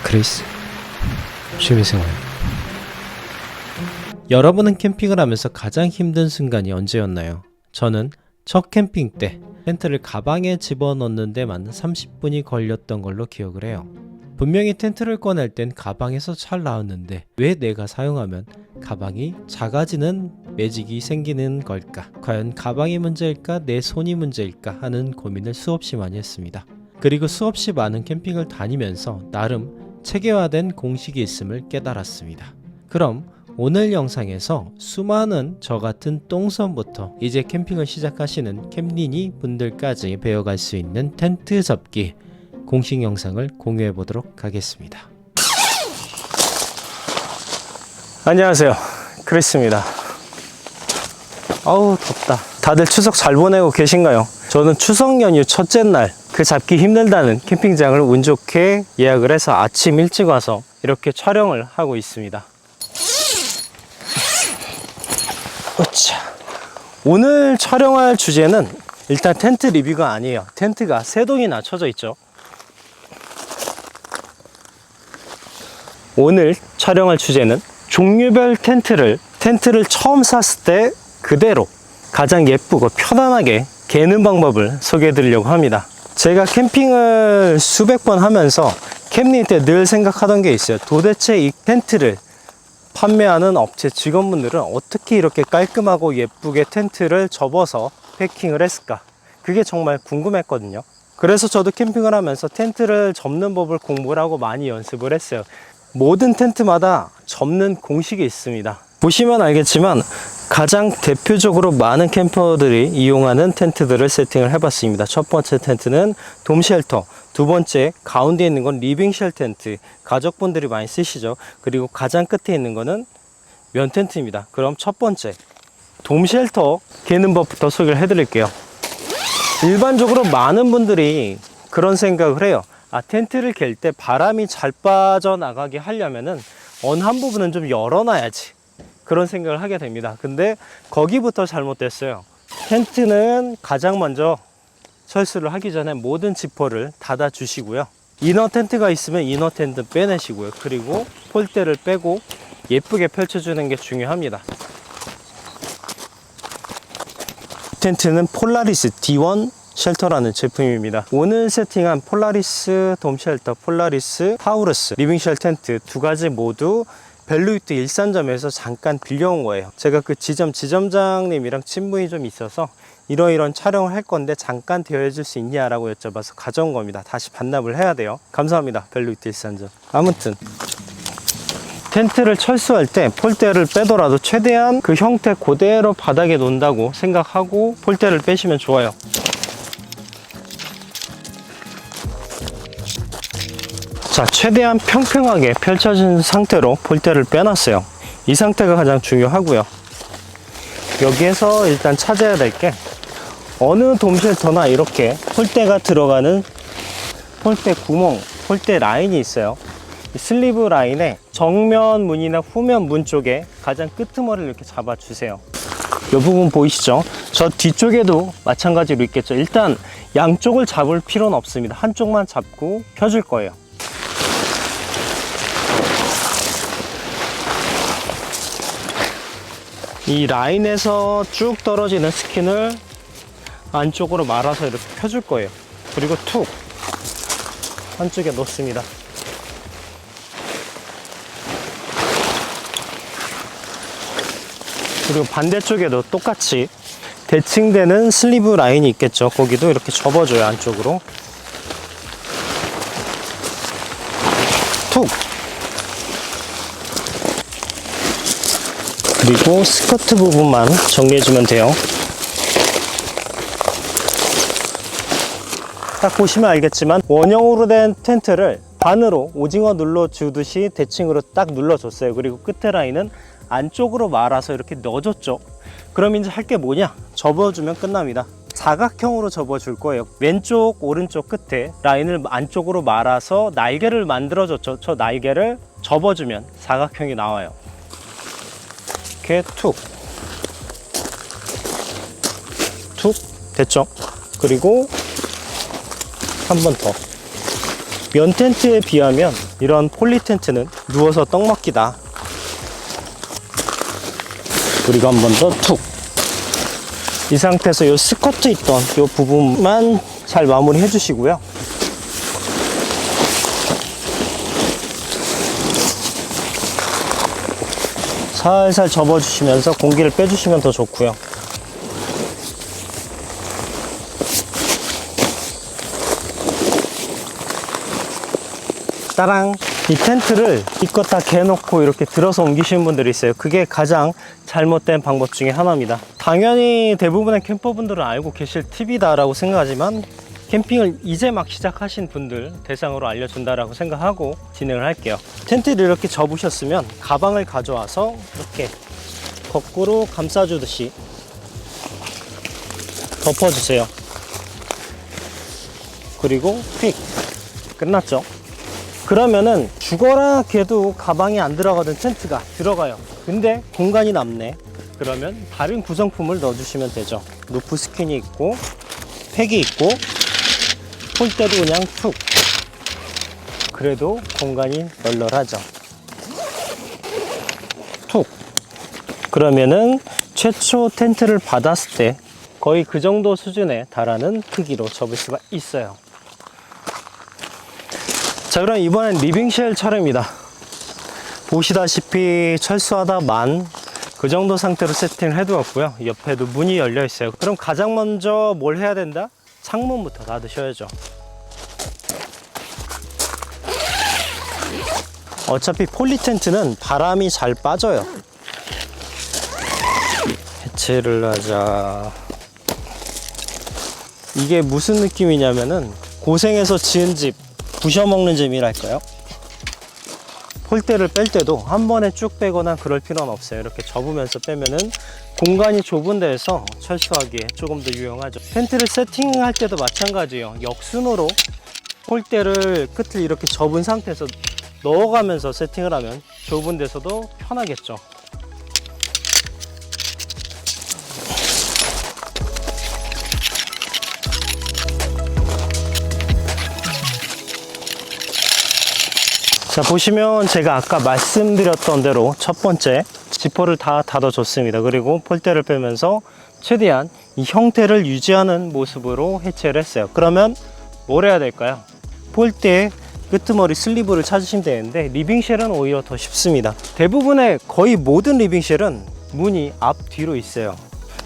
크리스 취미생활. 여러분은 캠핑을 하면서 가장 힘든 순간이 언제였나요? 저는 첫 캠핑 때 텐트를 가방에 집어넣는 데만 30분이 걸렸던 걸로 기억을 해요. 분명히 텐트를 꺼낼 땐 가방에서 잘 나왔는데 왜 내가 사용하면 가방이 작아지는 매직이 생기는 걸까? 과연 가방이 문제일까? 내 손이 문제일까? 하는 고민을 수없이 많이 했습니다. 그리고 수없이 많은 캠핑을 다니면서 나름 체계화된 공식이 있음을 깨달았습니다. 그럼 오늘 영상에서 수많은 저 같은 똥손부터 이제 캠핑을 시작하시는 캠린이 분들까지 배워갈 수 있는 텐트 접기 공식 영상을 공유해 보도록 하겠습니다. 안녕하세요, 크리스입니다. 아우 덥다. 다들 추석 잘 보내고 계신가요? 저는 추석 연휴 첫째 날 그 잡기 힘들다는 캠핑장을 운 좋게 예약을 해서 아침 일찍 와서 이렇게 촬영을 하고 있습니다. 으차. 오늘 촬영할 주제는 일단 텐트 리뷰가 아니에요. 텐트가 3동이나 쳐져 있죠. 오늘 촬영할 주제는 종류별 텐트를 처음 샀을 때 그대로 가장 예쁘고 편안하게 개는 방법을 소개해 드리려고 합니다. 제가 캠핑을 수백 번 하면서 캠핑 때 늘 생각하던 게 있어요. 도대체 이 텐트를 판매하는 업체 직원분들은 어떻게 이렇게 깔끔하고 예쁘게 텐트를 접어서 패킹을 했을까? 그게 정말 궁금했거든요. 그래서 저도 캠핑을 하면서 텐트를 접는 법을 공부를 하고 많이 연습을 했어요. 모든 텐트마다 접는 공식이 있습니다. 보시면 알겠지만 가장 대표적으로 많은 캠퍼들이 이용하는 텐트들을 세팅을 해봤습니다. 첫 번째 텐트는 돔 쉘터, 두 번째 가운데 있는 건 리빙 쉘 텐트, 가족분들이 많이 쓰시죠. 그리고 가장 끝에 있는 거는 면 텐트입니다. 그럼 첫 번째 돔 쉘터 개는 법부터 소개를 해드릴게요. 일반적으로 많은 분들이 그런 생각을 해요. 텐트를 갤 때 바람이 잘 빠져나가게 하려면은 어느 한 부분은 좀 열어놔야지, 그런 생각을 하게 됩니다. 근데 거기부터 잘못됐어요. 텐트는 가장 먼저 철수를 하기 전에 모든 지퍼를 닫아 주시고요. 이너 텐트가 있으면 이너 텐트 빼내시고요. 그리고 폴대를 빼고 예쁘게 펼쳐주는 게 중요합니다. 텐트는 폴라리스 D1 쉘터라는 제품입니다. 오늘 세팅한 폴라리스 돔 쉘터, 폴라리스 타우루스 리빙 쉘 텐트 두 가지 모두 벨루이트 일산점에서 잠깐 빌려온 거예요. 제가 그 지점장님이랑 친분이 좀 있어서 이런 촬영을 할 건데 잠깐 대여해줄 수 있냐라고 여쭤봐서 가져온 겁니다. 다시 반납을 해야 돼요. 감사합니다, 벨루이트 일산점. 아무튼 텐트를 철수할 때 폴대를 빼더라도 최대한 그 형태 그대로 바닥에 놓는다고 생각하고 폴대를 빼시면 좋아요. 자, 최대한 평평하게 펼쳐진 상태로 폴대를 빼놨어요. 이 상태가 가장 중요하고요. 여기에서 일단 찾아야 될 게 어느 돔 쉘터나 이렇게 폴대가 들어가는 폴대 구멍, 폴대 라인이 있어요. 이 슬리브 라인에 정면 문이나 후면 문 쪽에 가장 끄트머리를 이렇게 잡아주세요. 이 부분 보이시죠? 저 뒤쪽에도 마찬가지로 있겠죠. 일단 양쪽을 잡을 필요는 없습니다. 한쪽만 잡고 펴줄 거예요. 이 라인에서 쭉 떨어지는 스킨을 안쪽으로 말아서 이렇게 펴줄 거예요. 그리고 툭 한쪽에 놓습니다. 그리고 반대쪽에도 똑같이 대칭되는 슬리브 라인이 있겠죠. 거기도 이렇게 접어줘요. 안쪽으로 툭. 그리고 스커트 부분만 정리해주면 돼요. 딱 보시면 알겠지만 원형으로 된 텐트를 반으로 오징어 눌러주듯이 대칭으로 딱 눌러줬어요. 그리고 끝에 라인은 안쪽으로 말아서 이렇게 넣어줬죠. 그럼 이제 할 게 뭐냐? 접어주면 끝납니다. 사각형으로 접어줄 거예요. 왼쪽 오른쪽 끝에 라인을 안쪽으로 말아서 날개를 만들어줬죠. 저 날개를 접어주면 사각형이 나와요. 이렇게 툭 됐죠? 그리고 한 번 더. 면 텐트에 비하면 이런 폴리 텐트는 누워서 떡 먹기다. 그리고 한 번 더 툭. 이 상태에서 이 스커트 있던 이 부분만 잘 마무리 해주시고요. 살살 접어주시면서 공기를 빼주시면 더 좋고요. 따랑! 이 텐트를 이껏 다 개놓고 이렇게 들어서 옮기시는 분들이 있어요. 그게 가장 잘못된 방법 중에 하나입니다. 당연히 대부분의 캠퍼분들은 알고 계실 팁이다 라고 생각하지만 캠핑을 이제 막 시작하신 분들 대상으로 알려준다라고 생각하고 진행을 할게요. 텐트를 이렇게 접으셨으면 가방을 가져와서 이렇게 거꾸로 감싸주듯이 덮어주세요. 그리고 휙! 끝났죠? 그러면은 죽어라 걔도 가방에 안 들어가던 텐트가 들어가요. 근데 공간이 남네. 그러면 다른 구성품을 넣어주시면 되죠. 루프 스킨이 있고 팩이 있고 폴대도 그냥 툭. 그래도 공간이 널널하죠. 툭. 그러면은 최초 텐트를 받았을 때 거의 그 정도 수준에 달하는 크기로 접을 수가 있어요. 자, 그럼 이번엔 리빙쉘 차례입니다. 보시다시피 철수하다 만 그 정도 상태로 세팅을 해두었고요. 옆에도 문이 열려 있어요. 그럼 가장 먼저 뭘 해야 된다? 창문부터 닫으셔야죠. 어차피 폴리 텐트는 바람이 잘 빠져요. 해체를 하자. 이게 무슨 느낌이냐면은 고생해서 지은 집 부셔먹는 재미랄까요? 폴대를 뺄 때도 한 번에 쭉 빼거나 그럴 필요는 없어요. 이렇게 접으면서 빼면은 공간이 좁은 데에서 철수하기에 조금 더 유용하죠. 텐트를 세팅할 때도 마찬가지예요. 역순으로 폴대를 끝을 이렇게 접은 상태에서 넣어가면서 세팅을 하면 좁은 데서도 편하겠죠. 자, 보시면 제가 아까 말씀드렸던 대로 첫 번째 지퍼를 다 닫아줬습니다. 그리고 폴대를 빼면서 최대한 이 형태를 유지하는 모습으로 해체를 했어요. 그러면 뭘 해야 될까요? 폴대 끄트머리 슬리브를 찾으시면 되는데 리빙쉘은 오히려 더 쉽습니다. 대부분의 거의 모든 리빙쉘은 문이 앞 뒤로 있어요.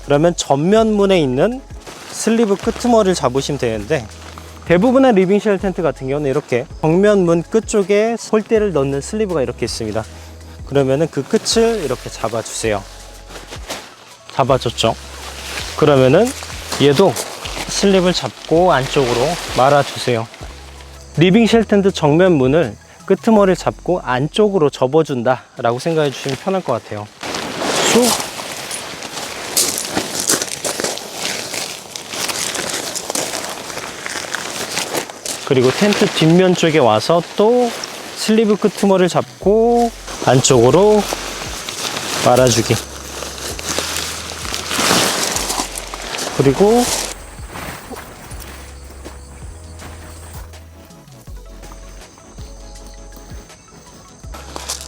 그러면 전면문에 있는 슬리브 끄트머리를 잡으시면 되는데 대부분의 리빙쉘 텐트 같은 경우는 이렇게 정면문 끝쪽에 폴대를 넣는 슬리브가 이렇게 있습니다. 그러면은 그 끝을 이렇게 잡아주세요. 잡아줬죠? 그러면은 얘도 슬립을 잡고 안쪽으로 말아주세요. 리빙쉘 텐트 정면 문을 끄트머리를 잡고 안쪽으로 접어준다 라고 생각해 주시면 편할 것 같아요. 쑥. 그리고 텐트 뒷면 쪽에 와서 또 슬리브 끄트머리를 잡고 안쪽으로 말아주기. 그리고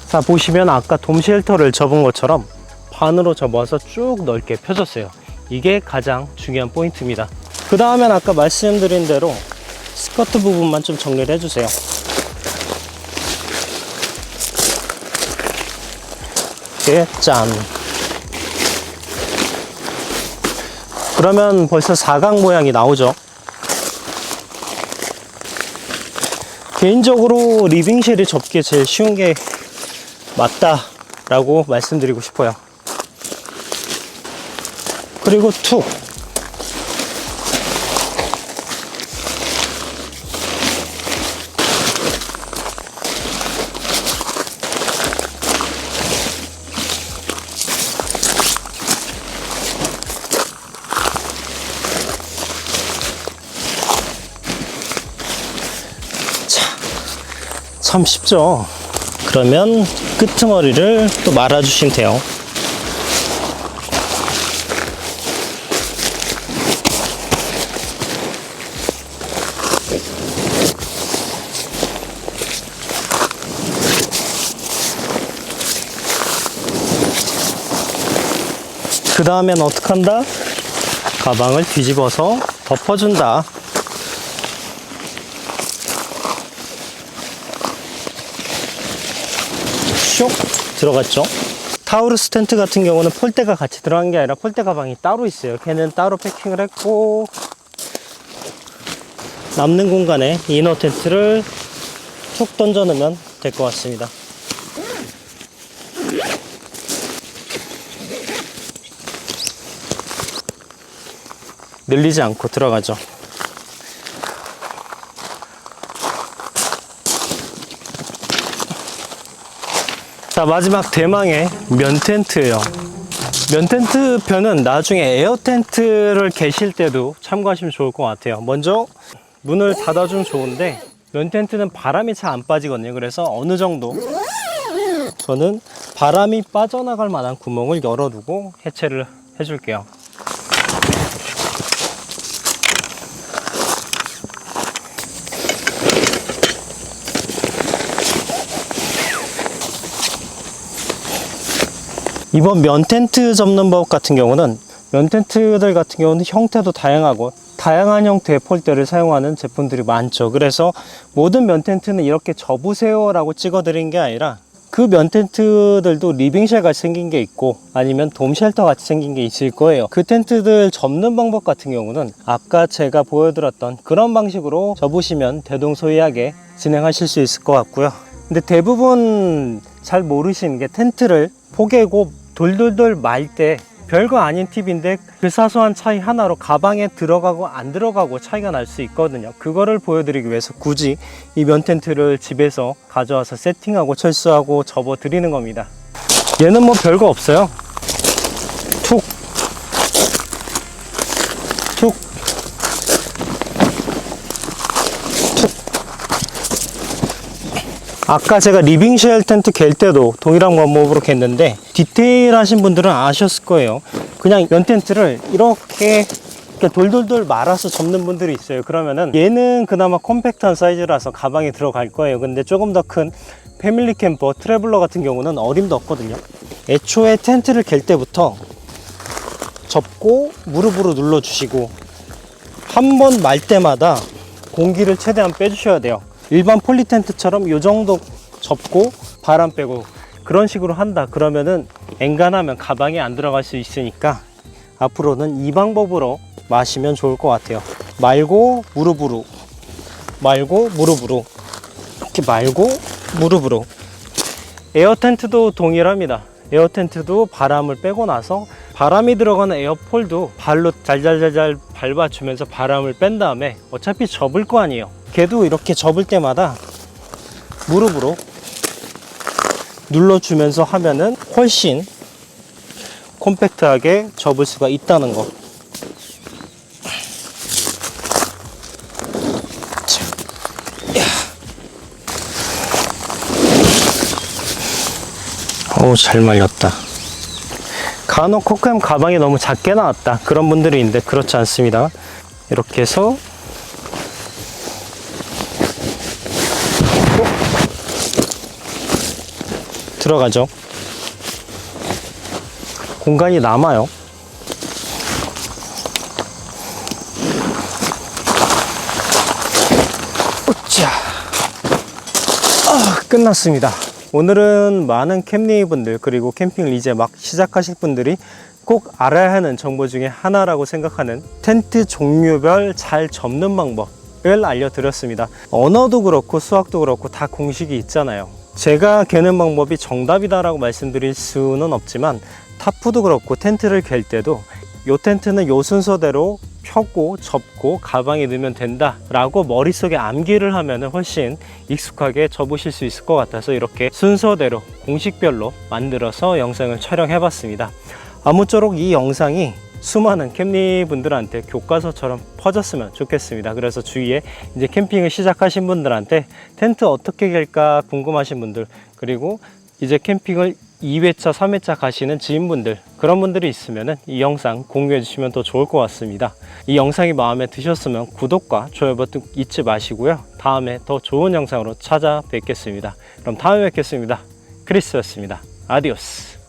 자, 보시면 아까 돔 쉘터를 접은 것처럼 반으로 접어서 쭉 넓게 펴줬어요. 이게 가장 중요한 포인트입니다. 그 다음엔 아까 말씀드린 대로 스커트 부분만 좀 정리를 해주세요. 이렇게 짠. 그러면 벌써 사각 모양이 나오죠. 개인적으로 리빙쉘이 접기에 제일 쉬운 게 맞다라고 말씀드리고 싶어요. 그리고 툭. 참 쉽죠. 그러면 끄트머리를 또 말아주시면 돼요. 그 다음엔 어떻게 한다? 가방을 뒤집어서 덮어준다. 쇽 들어갔죠. 타우루스 텐트 같은 경우는 폴대가 같이 들어간 게 아니라 폴대 가방이 따로 있어요. 걔는 따로 패킹을 했고, 남는 공간에 이너 텐트를 툭 던져 넣으면 될 것 같습니다. 늘리지 않고 들어가죠. 자, 마지막 대망의 면 텐트예요. 면 텐트 편은 나중에 에어 텐트를 개실 때도 참고하시면 좋을 것 같아요. 먼저 문을 닫아주면 좋은데, 면 텐트는 바람이 잘 안 빠지거든요. 그래서 어느 정도 저는 바람이 빠져나갈 만한 구멍을 열어두고 해체를 해줄게요. 이번 면 텐트 접는 법 같은 경우는, 면 텐트들 같은 경우는 형태도 다양하고 다양한 형태의 폴대를 사용하는 제품들이 많죠. 그래서 모든 면 텐트는 이렇게 접으세요 라고 찍어 드린 게 아니라, 그 면 텐트들도 리빙쉘 같이 생긴 게 있고 아니면 돔 쉘터 같이 생긴 게 있을 거예요. 그 텐트들 접는 방법 같은 경우는 아까 제가 보여드렸던 그런 방식으로 접으시면 대동소이하게 진행하실 수 있을 것 같고요. 근데 대부분 잘 모르시는 게, 텐트를 포개고 돌돌돌 말 때 별거 아닌 팁인데 그 사소한 차이 하나로 가방에 들어가고 안 들어가고 차이가 날 수 있거든요. 그거를 보여드리기 위해서 굳이 이 면 텐트를 집에서 가져와서 세팅하고 철수하고 접어 드리는 겁니다. 얘는 뭐 별거 없어요. 툭 툭 아까 제가 리빙쉘 텐트 갤 때도 동일한 방법으로 갤는데, 디테일하신 분들은 아셨을 거예요. 그냥 면 텐트를 이렇게 돌돌돌 말아서 접는 분들이 있어요. 그러면은 얘는 그나마 컴팩트한 사이즈라서 가방에 들어갈 거예요. 근데 조금 더 큰 패밀리 캠퍼, 트래블러 같은 경우는 어림도 없거든요. 애초에 텐트를 갤 때부터 접고 무릎으로 눌러 주시고, 한 번 말 때마다 공기를 최대한 빼주셔야 돼요. 일반 폴리 텐트처럼 이 정도 접고 바람 빼고 그런 식으로 한다 그러면은 엔간하면 가방에 안 들어갈 수 있으니까, 앞으로는 이 방법으로 마시면 좋을 것 같아요. 말고 무릎으로, 말고 무릎으로, 이렇게 말고 무릎으로. 에어 텐트도 동일합니다. 에어 텐트도 바람을 빼고 나서 바람이 들어가는 에어폴도 발로 잘잘잘잘 밟아주면서 바람을 뺀 다음에, 어차피 접을 거 아니에요. 걔도 이렇게 접을 때마다 무릎으로 눌러주면서 하면은 훨씬 콤팩트하게 접을 수가 있다는 거. 어우, 잘 말렸다. 간혹 코크햄 가방이 너무 작게 나왔다 그런 분들이 있는데, 그렇지 않습니다. 이렇게 해서 들어가죠. 공간이 남아요. 자, 끝났습니다. 오늘은 많은 캠리 분들, 그리고 캠핑을 이제 막 시작하실 분들이 꼭 알아야 하는 정보 중에 하나라고 생각하는 텐트 종류별 잘 접는 방법을 알려드렸습니다. 언어도 그렇고 수학도 그렇고 다 공식이 있잖아요. 제가 개는 방법이 정답이다라고 말씀드릴 수는 없지만, 타프도 그렇고 텐트를 갤 때도 요 텐트는 요 순서대로 펴고 접고 가방에 넣으면 된다 라고 머릿속에 암기를 하면 훨씬 익숙하게 접으실 수 있을 것 같아서 이렇게 순서대로 공식별로 만들어서 영상을 촬영해 봤습니다. 아무쪼록 이 영상이 수많은 캠리 분들한테 교과서처럼 퍼졌으면 좋겠습니다. 그래서 주위에 이제 캠핑을 시작하신 분들한테 텐트 어떻게 갤까 궁금하신 분들, 그리고 이제 캠핑을 2회차, 3회차 가시는 지인분들, 그런 분들이 있으면 이 영상 공유해 주시면 더 좋을 것 같습니다. 이 영상이 마음에 드셨으면 구독과 좋아요 버튼 잊지 마시고요. 다음에 더 좋은 영상으로 찾아뵙겠습니다. 그럼 다음에 뵙겠습니다. 크리스였습니다. 아디오스.